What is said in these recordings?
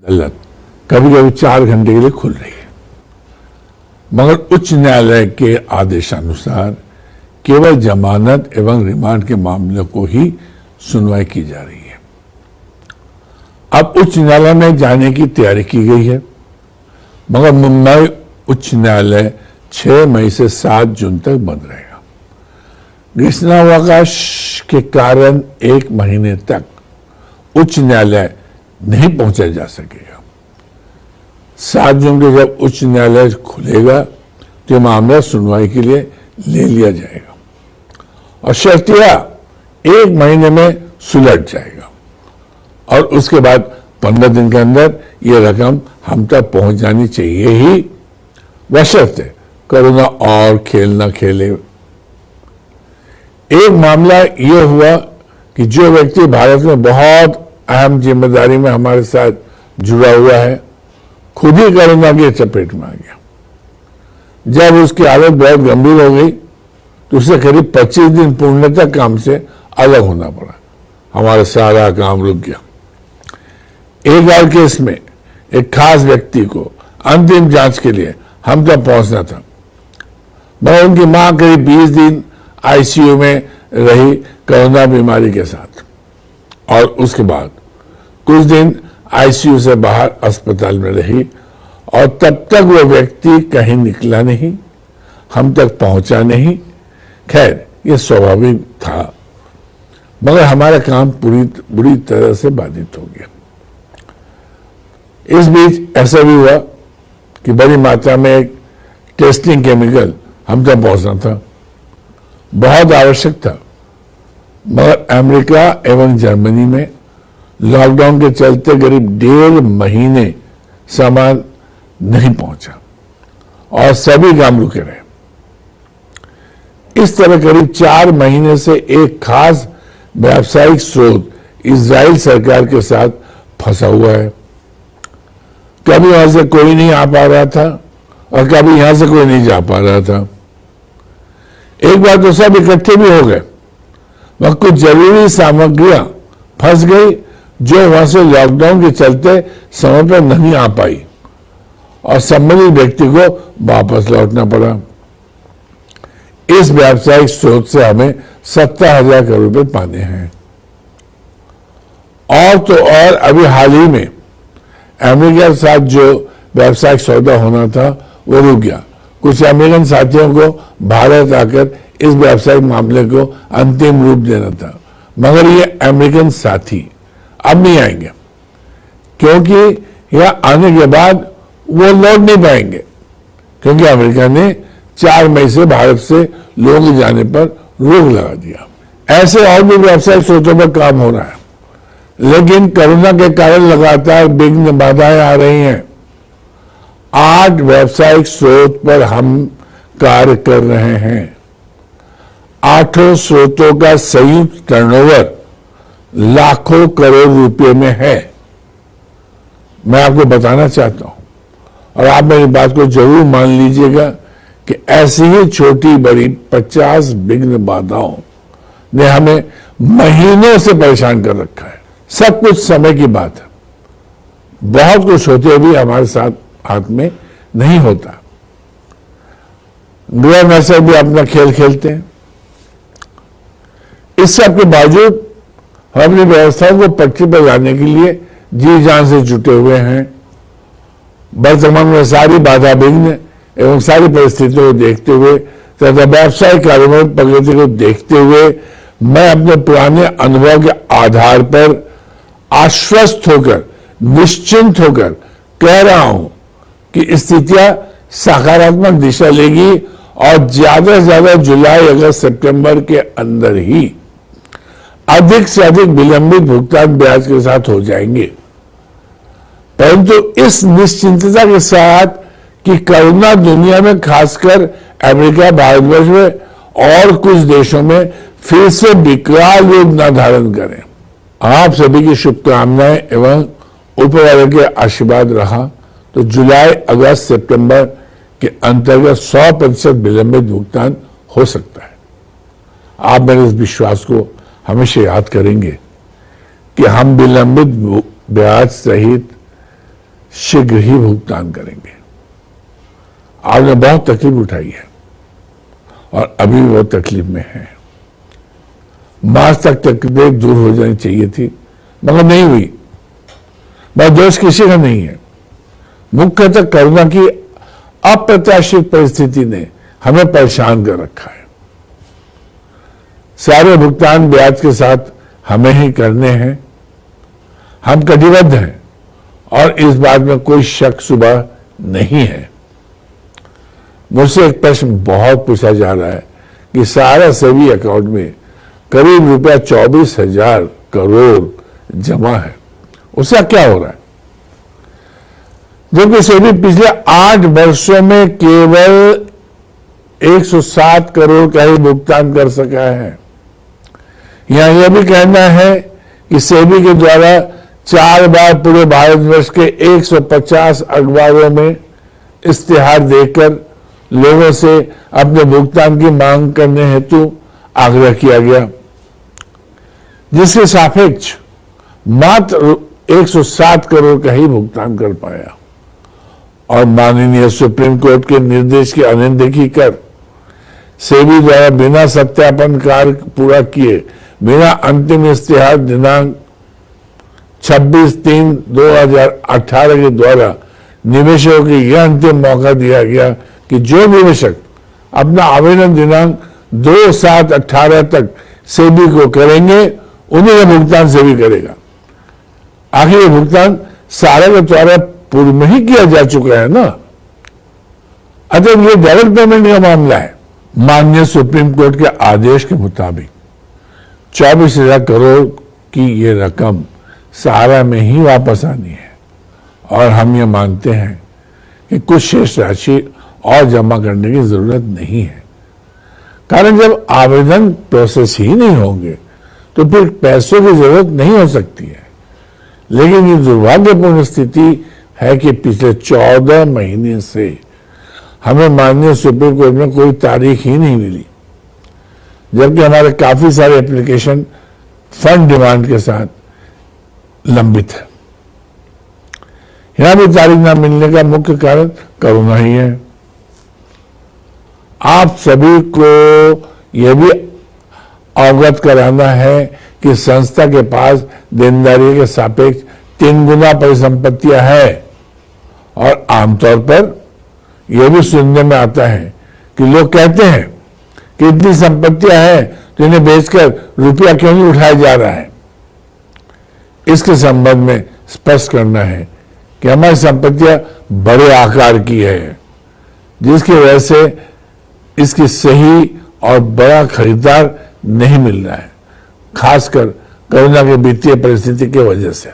अदालत कभी कभी 4 घंटे के लिए खुल रही है, मगर उच्च न्यायालय के आदेशानुसार केवल जमानत एवं रिमांड के मामलों को ही सुनवाई की जा रही है। अब उच्च न्यायालय में जाने की तैयारी की गई है, मगर मुंबई उच्च न्यायालय 6 मई से 7 जून तक बंद रहेगा। ग्रीष्मावकाश के कारण 1 महीने तक उच्च न्यायालय नहीं पहुंचा जा सकेगा। 7 जून को जब उच्च न्यायालय खुलेगा तो मामला सुनवाई के लिए ले लिया जाएगा और शर्तिया 1 महीने में सुलझ जाएगा और उसके बाद 15 दिन के अंदर यह रकम हम तक पहुंच जानी चाहिए ही, बशर्ते कोरोना और खेल न खेले। एक मामला यह हुआ कि जो व्यक्ति भारत में बहुत अहम जिम्मेदारी में हमारे साथ जुड़ा हुआ है, खुद ही कोरोना की चपेट में आ गया। जब उसकी हालत बहुत गंभीर हो गई तो उसे करीब 25 दिन पूर्णतः काम से अलग होना पड़ा। हमारा सारा काम रुक गया। एक और केस में एक खास व्यक्ति को अंतिम जांच के लिए हम तक पहुंचना था, मगर उनकी मां करीब 20 दिन आईसीयू में रही कोरोना बीमारी के साथ और उसके बाद कुछ दिन आईसीयू से बाहर अस्पताल में रही और तब तक वो व्यक्ति कहीं निकला नहीं, हम तक पहुंचा नहीं। खैर, ये स्वाभाविक था, मगर हमारा काम बुरी तरह से बाधित हो गया। इस बीच ऐसा भी हुआ कि बड़ी मात्रा में एक टेस्टिंग केमिकल हम तक पहुंचना था, बहुत आवश्यक था, मगर अमेरिका एवं जर्मनी में लॉकडाउन के चलते करीब 1.5 महीने सामान नहीं पहुंचा और सभी काम रुके रहे। इस तरह करीब 4 महीने से एक खास व्यावसायिक स्रोत इजराइल सरकार के साथ फंसा हुआ है। कभी वहां से कोई नहीं आ पा रहा था और कभी यहां से कोई नहीं जा पा रहा था। एक बार तो सब इकट्ठे भी हो गए, वह कुछ जरूरी सामग्रियां फंस गई जो वहां से लॉकडाउन के चलते समय पर नहीं आ पाई और संबंधित व्यक्ति को वापस लौटना पड़ा। इस व्यावसायिक स्रोत से हमें 70,000 करोड़ रुपए पाने हैं। और तो और अभी हाल ही में अमेरिका के साथ जो व्यावसायिक सौदा होना था वो रुक गया। कुछ अमेरिकन साथियों को भारत आकर इस व्यावसायिक मामले को अंतिम रूप देना था, मगर ये अमेरिकन साथी अब नहीं आएंगे क्योंकि यह आने के बाद वो लौट नहीं पाएंगे, क्योंकि अमेरिका ने 4 मई से भारत से लोगों के जाने पर रोक लगा दिया। ऐसे और भी व्यावसायिक स्रोतों पर काम हो रहा है, लेकिन कोरोना के कारण लगातार विघ्न बाधाएं आ रही हैं। 8 व्यावसायिक स्रोत पर हम कार्य कर रहे हैं। 8 स्रोतों का संयुक्त टर्नओवर लाखों करोड़ रुपए में है। मैं आपको बताना चाहता हूं और आप मेरी बात को जरूर मान लीजिएगा कि ऐसी ही छोटी बड़ी 50 विघ्न बाधाओं ने हमें महीनों से परेशान कर रखा है। सब कुछ समय की बात है। बहुत कुछ होते भी हमारे साथ हाथ में नहीं होता। गृह नशर भी अपना खेल खेलते हैं। इस सब के बावजूद हम अपनी व्यवस्थाओं को पटरी पर लाने के लिए जी जान से जुटे हुए हैं। वर्तमान में सारी बाधा विघ्न एवं सारी परिस्थितियों को देखते हुए तथा व्यावसायिक कार्यों में प्रगति को देखते हुए मैं अपने पुराने अनुभव के आधार पर आश्वस्त होकर, निश्चिंत होकर कह रहा हूं कि स्थितियां सकारात्मक दिशा लेगी और ज्यादा से ज्यादा जुलाई, अगस्त, सितंबर के अंदर ही अधिक से अधिक विलंबित भुगतान ब्याज के साथ हो जाएंगे। परंतु इस निश्चिंतता के साथ कि कोरोना दुनिया में, खासकर अमेरिका, भारतवर्ष में और कुछ देशों में फिर से विकराल रूप न धारण करें। आप सभी की शुभकामनाएं एवं ऊपर वाले के आशीर्वाद रहा तो जुलाई, अगस्त, सितंबर के अंतर्गत 100% विलंबित भुगतान हो सकता है। आप मेरे इस विश्वास को हमेशा याद करेंगे कि हम विलंबित ब्याज सहित शीघ्र ही भुगतान करेंगे। आपने बहुत तकलीफ उठाई है और अभी वो तकलीफ में है। मार्च तक तकलीफ दूर हो जानी चाहिए थी, मगर नहीं हुई। मैं दोष किसी का नहीं है, मुख्यतः कोरोना की अप्रत्याशित परिस्थिति ने हमें परेशान कर रखा है। सारे भुगतान ब्याज के साथ हमें ही करने हैं। हम कटिबद्ध हैं और इस बात में कोई शक शुबा नहीं है। मुझसे एक प्रश्न बहुत पूछा जा रहा है कि सारा सेवी अकाउंट में करीब रुपया 24,000 करोड़ जमा है, उसका क्या हो रहा है? जबकि सेवी पिछले 8 वर्षों में केवल 107 करोड़ का ही भुगतान कर सका है। यहां यह भी कहना है कि सेबी के द्वारा 4 बार पूरे भारतवर्ष के 150 अखबारों में इश्तिहार देकर लोगों से अपने भुगतान की मांग करने हेतु आग्रह किया गया, जिसके सापेक्ष मात्र 107 करोड़ का ही भुगतान कर पाया। और माननीय सुप्रीम कोर्ट के निर्देश की अनदेखी कर सेबी द्वारा बिना सत्यापन कार्य पूरा किए, बिना अंतिम इश्तिहार दिनांक 26/3/2018 के द्वारा निवेशकों को यह अंतिम मौका दिया गया कि जो निवेशक अपना आवेदन दिनांक 2/7/18 तक सेबी को करेंगे, उन्हीं का भुगतान सेबी करेगा। आखिर ये भुगतान सारे के द्वारा पूर्व में ही किया जा चुका है ना, अतः ये डायरेक्ट पेमेंट का मामला है। माननीय सुप्रीम कोर्ट के आदेश के मुताबिक 24,000 करोड़ की ये रकम सहारा में ही वापस आनी है और हम ये मानते हैं कि कुछ शेष राशि और जमा करने की जरूरत नहीं है। कारण जब आवेदन प्रोसेस ही नहीं होंगे तो फिर पैसों की जरूरत नहीं हो सकती है। लेकिन ये दुर्भाग्यपूर्ण स्थिति है कि पिछले 14 महीने से हमें माननीय सुप्रीम कोर्ट में कोई तारीख ही नहीं मिली, जबकि हमारे काफी सारे एप्लीकेशन फंड डिमांड के साथ लंबित है। यहां भी तारीख न मिलने का मुख्य कारण कोरोना ही है। आप सभी को यह भी अवगत कराना है कि संस्था के पास देनदारी के सापेक्ष 3 गुना परिसंपत्तियां हैं और आमतौर पर यह भी सुनने में आता है कि लोग कहते हैं कि इतनी संपत्तियां हैं तो इन्हें बेचकर रुपया क्यों नहीं उठाया जा रहा है। इसके संबंध में स्पष्ट करना है कि हमारी संपत्तियां बड़े आकार की है, जिसकी वजह से इसकी सही और बड़ा खरीदार नहीं मिल रहा है, खासकर कोरोना की वित्तीय परिस्थिति की वजह से।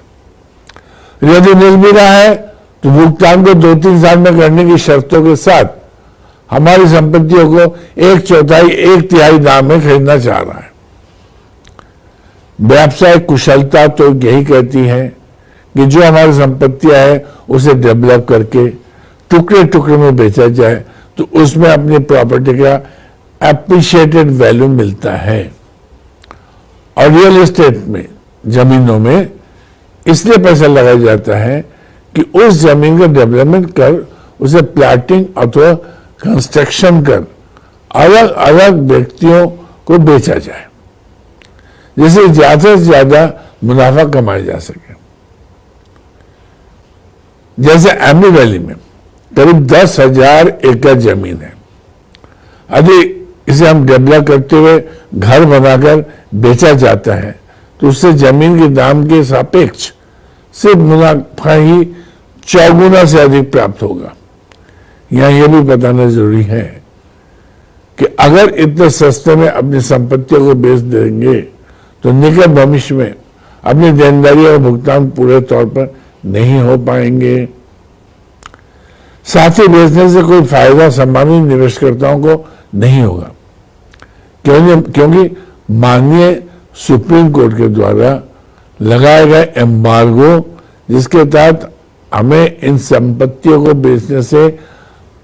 यदि मिल भी रहा है तो भुगतान को 2-3 साल में करने की शर्तों के साथ हमारी संपत्तियों को 1/4 1/3 दाम में खरीदना चाह रहा है। व्यावसायिक कुशलता तो यही कहती है कि जो हमारी संपत्तियां हैं उसे डेवलप करके टुकड़े टुकड़े में बेचा जाए तो उसमें अपनी प्रॉपर्टी का एप्रिशिएटेड वैल्यू मिलता है। और रियल एस्टेट में, जमीनों में इसलिए पैसा लगाया जाता है कि उस जमीन का डेवलपमेंट कर उसे प्लाटिंग अथवा कंस्ट्रक्शन कर अलग अलग व्यक्तियों को बेचा जाए, जिससे ज्यादा से ज्यादा मुनाफा कमाया जा सके। जैसे एमी वैली में करीब 10,000 एकड़ जमीन है। यदि इसे हम डेवलप करते हुए घर बनाकर बेचा जाता है तो उससे जमीन के दाम के सापेक्ष सिर्फ मुनाफा ही 4 गुना से अधिक प्राप्त होगा। यहां यह भी बताना जरूरी है कि अगर इतने सस्ते में अपनी संपत्तियों को बेच देंगे तो निकट भविष्य में अपनी देनदारी और भुगतान पूरे तौर पर नहीं हो पाएंगे। साथ ही बेचने से कोई फायदा सामान्य निवेशकर्ताओं को नहीं होगा, क्योंकि माननीय सुप्रीम कोर्ट के द्वारा लगाए गए एम्बार्गो, जिसके तहत हमें इन संपत्तियों को बेचने से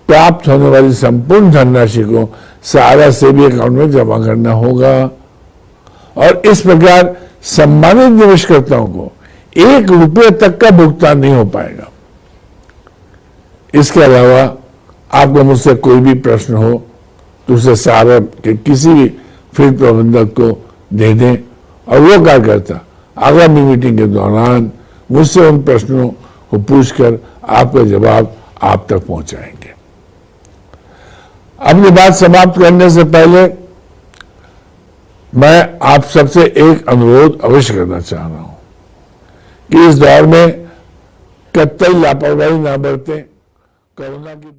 प्राप्त होने वाली संपूर्ण धनराशि को सारा सेबी अकाउंट में जमा करना होगा और इस प्रकार सम्मानित निवेशकर्ताओं को 1 रुपये तक का भुगतान नहीं हो पाएगा। इसके अलावा आपको मुझसे कोई भी प्रश्न हो तो उसे सारा के किसी भी फील्ड प्रबंधक को दे दें और वो क्या करता आगामी मीटिंग के दौरान मुझसे उन प्रश्नों को पूछकर आपका जवाब आप तक पहुंचाएंगे। अपनी बात समाप्त करने से पहले मैं आप सबसे एक अनुरोध अवश्य करना चाह रहा हूं कि इस दौर में कतई लापरवाही ना बरतें। कोरोना की